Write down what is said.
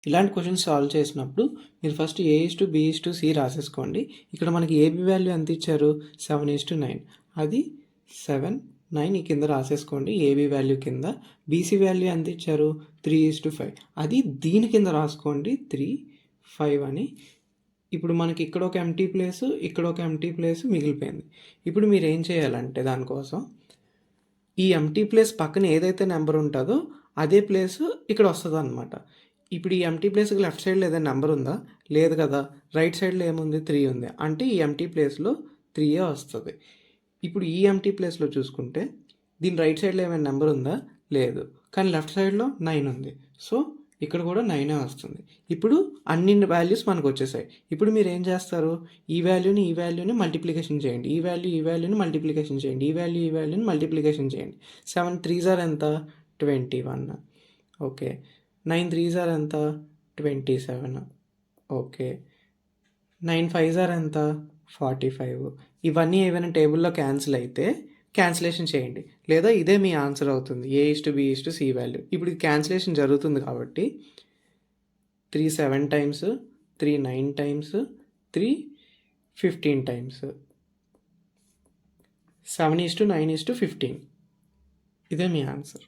ఇలాంటి questions solve చేసినప్పుడు మీరు ఫస్ట్ A:B:C రాసేసుకోండి. ఇక్కడ మనకి ఏబీ వాల్యూ ఎంత ఇచ్చారు? 7:9. అది 7, 9 ఈ కింద రాసేసుకోండి ఏబీ వాల్యూ కింద. బీసీ వాల్యూ ఎంత ఇచ్చారు? 3:5. అది దీని కింద రాసుకోండి 3, 5 అని. ఇప్పుడు మనకి ఇక్కడ ఒక ఎంటీ ప్లేస్, ఇక్కడ ఒక ఎంటీ ప్లేస్ మిగిలిపోయింది. ఇప్పుడు మీరు ఏం చేయాలంటే దానికోసం ఈ ఎంటీ ప్లేస్ పక్కన ఏదైతే నెంబర్ ఉంటుందో అదే ప్లేస్ ఇక్కడ వస్తుంది అనమాట. ఇప్పుడు ఈ ఎంటీ ప్లేస్కి లెఫ్ట్ సైడ్లో ఏదైనా నెంబర్ ఉందా? లేదు కదా. రైట్ సైడ్లో ఏముంది? 3 ఉంది. అంటే ఈ ఎంటీ ప్లేస్లో 3 వస్తుంది. ఇప్పుడు ఈ ఎంటీ ప్లేస్లో చూసుకుంటే దీని రైట్ సైడ్లో ఏమైనా నెంబర్ ఉందా? లేదు. కానీ లెఫ్ట్ సైడ్లో 9 ఉంది. సో ఇక్కడ కూడా 9 వస్తుంది. ఇప్పుడు అన్ని వాల్యూస్ మనకు వచ్చేసాయి. ఇప్పుడు మీరు ఏం చేస్తారు? ఈ వాల్యూని మల్టిప్లికేషన్ చేయండి. ఈ వాల్యూని మల్టిప్లికేషన్ చేయండి. ఈ వాల్యూని మల్టిప్లికేషన్ చేయండి. 7 3s ఎంత? 21. ఓకే. 9 3s ఎంత? 27. ఓకే. 9 5s ఎంత? 45. ఇవన్నీ ఏమైనా టేబుల్లో క్యాన్సిల్ అయితే క్యాన్సిలేషన్ చేయండి, లేదా ఇదే మీ ఆన్సర్ అవుతుంది. A:B:C value. ఇప్పుడు ఇది క్యాన్సిలేషన్ జరుగుతుంది కాబట్టి 3 7 టైమ్స్, 3 9 టైమ్స్, 3 15 టైమ్స్. 7:9:15. ఇదే మీ ఆన్సర్.